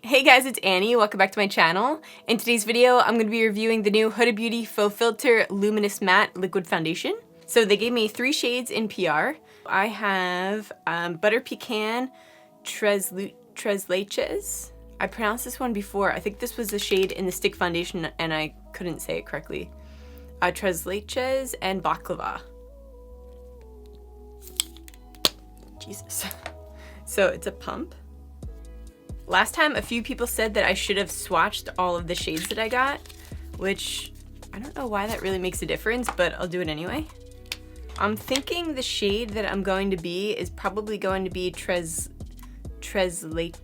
Hey guys, it's Annie. Welcome back to my channel. In today's video, I'm going to be reviewing the new Huda Beauty Faux Filter Luminous Matte Liquid Foundation. So they gave me 3 shades in PR. I have Butter Pecan Tres Leches. I pronounced this one before. I think this was the shade in the stick foundation and I couldn't say it correctly. Tres Leches and Baklava. Jesus. So it's a pump. Last time, a few people said that I should have swatched all of the shades that I got, which I don't know why that really makes a difference, but I'll do it anyway. I'm thinking the shade that I'm going to be is probably going to be Tres Leches.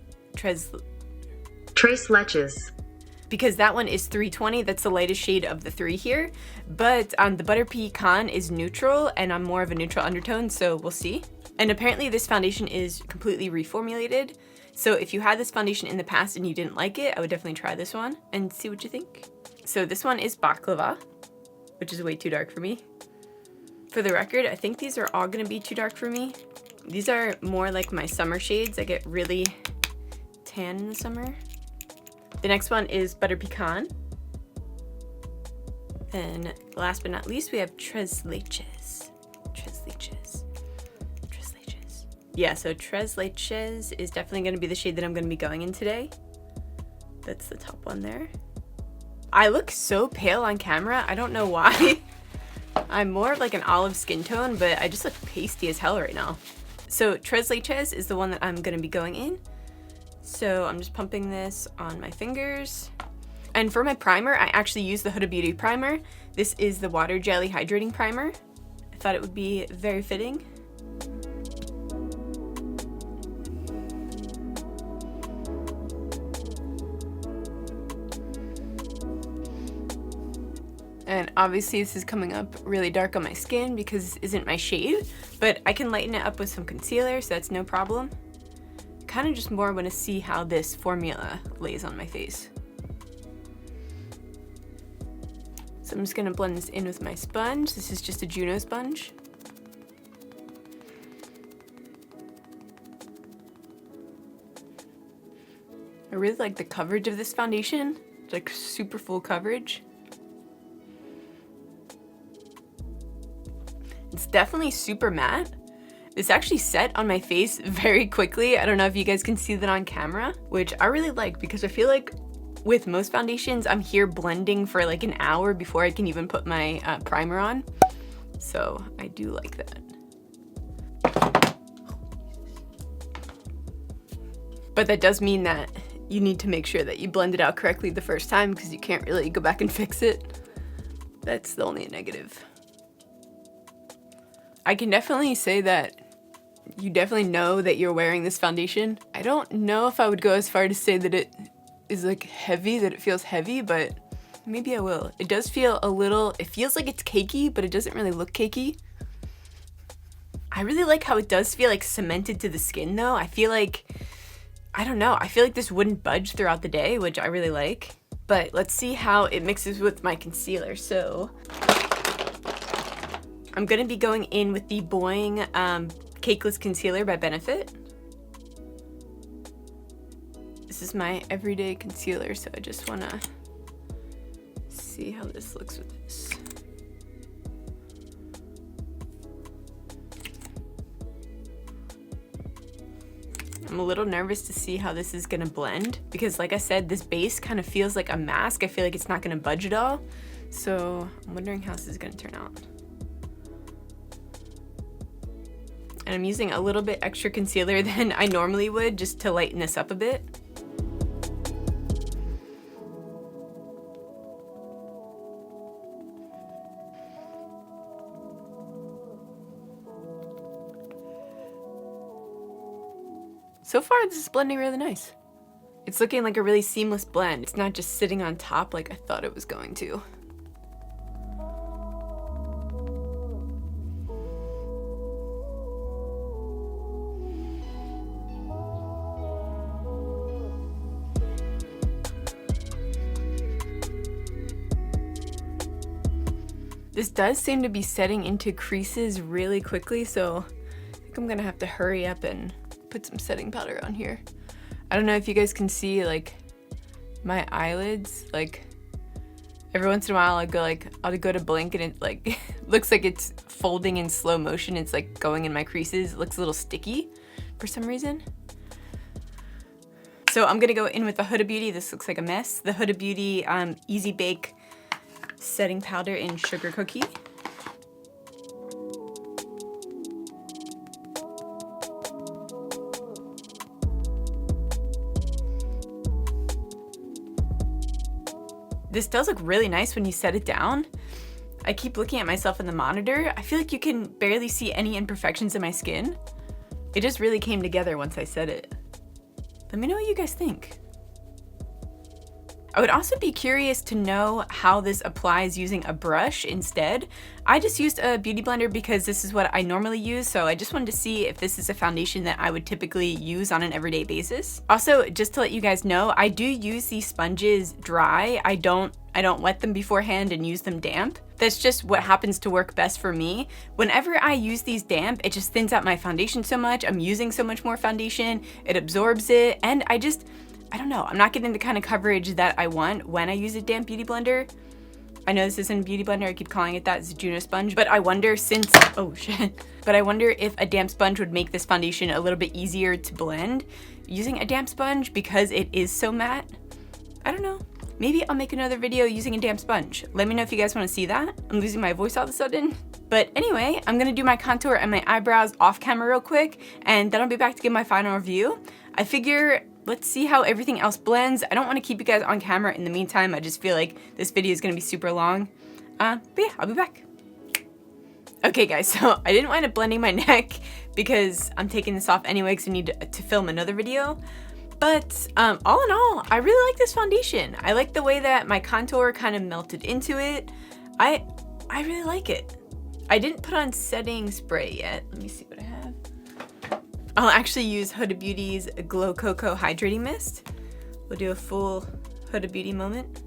Because that one is 320, that's the lightest shade of the 3 here. But the Butter Pecan is neutral, and I'm more of a neutral undertone, so we'll see. And apparently this foundation is completely reformulated. So if you had this foundation in the past and you didn't like it, I would definitely try this one and see what you think. So this one is Baklava, which is way too dark for me. For the record, I think these are all gonna be too dark for me. These are more like my summer shades. I get really tan in the summer. The next one is Butter Pecan. And last but not least, we have Tres Leches. Yeah, so Tres Leches is definitely going to be the shade that I'm going to be going in today. That's the top one there. I look so pale on camera. I don't know why. I'm more of like an olive skin tone, but I just look pasty as hell right now. So Tres Leches is the one that I'm going to be going in. So I'm just pumping this on my fingers. And for my primer, I actually use the Huda Beauty primer. This is the Water Jelly Hydrating Primer. I thought it would be very fitting. And obviously this is coming up really dark on my skin because this isn't my shade, but I can lighten it up with some concealer, so that's no problem. Kind of just more want to see how this formula lays on my face. So I'm just going to blend this in with my sponge. This is just a Juno sponge. I really like the coverage of this foundation. It's like super full coverage. It's definitely super matte. This actually set on my face very quickly. I don't know if you guys can see that on camera, which I really like because I feel like with most foundations, I'm here blending for like an hour before I can even put my primer on. So I do like that. But that does mean that you need to make sure that you blend it out correctly the first time because you can't really go back and fix it. That's the only negative. I can definitely say that you definitely know that you're wearing this foundation. I don't know if I would go as far to say that it is like heavy, that it feels heavy, but maybe I will. It does feel a little, it feels like it's cakey, but it doesn't really look cakey. I really like how it does feel like cemented to the skin though. I feel like, I don't know, I feel like this wouldn't budge throughout the day, which I really like. But let's see how it mixes with my concealer. So I'm gonna be going in with the Boing Cakeless Concealer by Benefit. This is my everyday concealer, so I just wanna see how this looks with this. I'm a little nervous to see how this is gonna blend because like I said, this base kind of feels like a mask. I feel like it's not gonna budge at all. So I'm wondering how this is gonna turn out. And I'm using a little bit extra concealer than I normally would just to lighten this up a bit. So far, this is blending really nice. It's looking like a really seamless blend. It's not just sitting on top like I thought it was going to. This does seem to be setting into creases really quickly, so I think I'm gonna have to hurry up and put some setting powder on here. I don't know if you guys can see like my eyelids, like every once in a while I'll go to blink and it like looks like it's folding in slow motion. It's like going in my creases. It looks a little sticky for some reason. So I'm gonna go in with the Huda Beauty. This looks like a mess. The Huda Beauty Easy Bake Setting Powder in Sugar Cookie. This does look really nice when you set it down. I keep looking at myself in the monitor. I feel like you can barely see any imperfections in my skin. It just really came together once I set it. Let me know what you guys think. I would also be curious to know how this applies using a brush instead. I just used a beauty blender because this is what I normally use, so I just wanted to see if this is a foundation that I would typically use on an everyday basis. Also, just to let you guys know, I do use these sponges dry. I don't wet them beforehand and use them damp. That's just what happens to work best for me. Whenever I use these damp, it just thins out my foundation so much. I'm using so much more foundation, it absorbs it, and I don't know, I'm not getting the kind of coverage that I want when I use a damp beauty blender. I know this isn't a beauty blender, I keep calling it that, it's a Juno sponge, but I wonder but I wonder if a damp sponge would make this foundation a little bit easier to blend. Using a damp sponge, because it is so matte, I don't know. Maybe I'll make another video using a damp sponge. Let me know if you guys want to see that. I'm losing my voice all of a sudden. But anyway, I'm gonna do my contour and my eyebrows off camera real quick, and then I'll be back to give my final review. I figure, let's see how everything else blends. I don't want to keep you guys on camera in the meantime. I just feel like this video is gonna be super long. But yeah, I'll be back. Okay guys, so I didn't wind up blending my neck because I'm taking this off anyway because I need to film another video. But all in all, I really like this foundation. I like the way that my contour kind of melted into it. I really like it. I didn't put on setting spray yet. Let me see what I have. I'll actually use Huda Beauty's Glow Cocoa Hydrating Mist. We'll do a full Huda Beauty moment.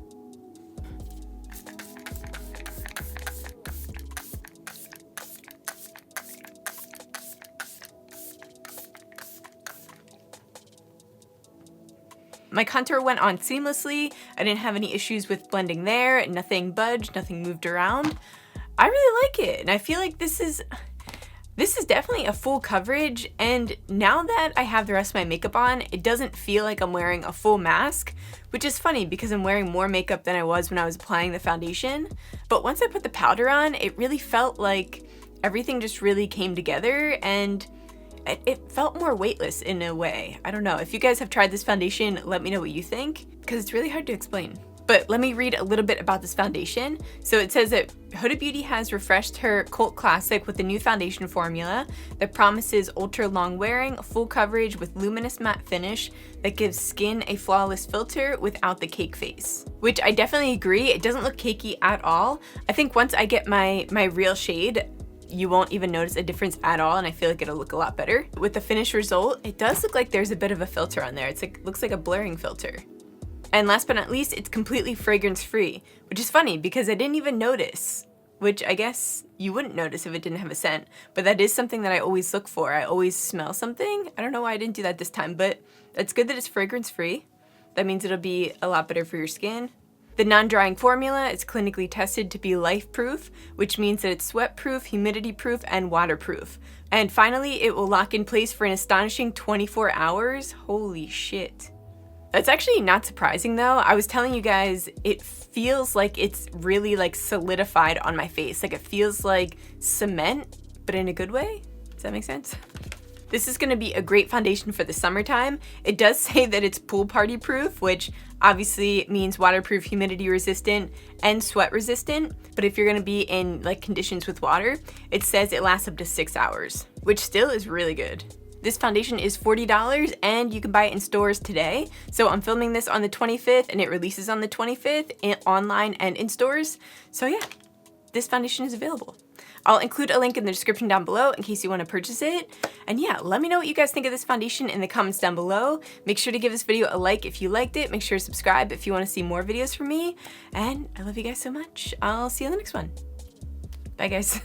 My contour went on seamlessly. I didn't have any issues with blending there. Nothing budged, nothing moved around. I really like it, and I feel like this is definitely a full coverage, and now that I have the rest of my makeup on, it doesn't feel like I'm wearing a full mask, which is funny because I'm wearing more makeup than I was when I was applying the foundation. But once I put the powder on, it really felt like everything just really came together, and it felt more weightless in a way. I don't know. If you guys have tried this foundation, let me know what you think, because it's really hard to explain. But let me read a little bit about this foundation. So it says that Huda Beauty has refreshed her cult classic with a new foundation formula that promises ultra long wearing, full coverage with luminous matte finish that gives skin a flawless filter without the cake face. Which I definitely agree. It doesn't look cakey at all. I think once I get my real shade, you won't even notice a difference at all, and I feel like it'll look a lot better. With the finished result, it does look like there's a bit of a filter on there. Looks like a blurring filter. And last but not least, it's completely fragrance free, which is funny because I didn't even notice, which I guess you wouldn't notice if it didn't have a scent, but that is something that I always look for. I always smell something. I don't know why I didn't do that this time, but it's good that it's fragrance free. That means it'll be a lot better for your skin. The non-drying formula is clinically tested to be life-proof, which means that it's sweat-proof, humidity-proof, and waterproof. And finally, it will lock in place for an astonishing 24 hours. Holy shit. That's actually not surprising though. I was telling you guys, it feels like it's really like solidified on my face. Like it feels like cement, but in a good way. Does that make sense? This is gonna be a great foundation for the summertime. It does say that it's pool party proof, which obviously means waterproof, humidity resistant, and sweat resistant. But if you're gonna be in like conditions with water, it says it lasts up to 6 hours, which still is really good. This foundation is $40 and you can buy it in stores today. So I'm filming this on the 25th and it releases on the 25th online and in stores. So yeah, this foundation is available. I'll include a link in the description down below in case you want to purchase it. And yeah, let me know what you guys think of this foundation in the comments down below. Make sure to give this video a like if you liked it. Make sure to subscribe if you want to see more videos from me. And I love you guys so much. I'll see you in the next one. Bye guys.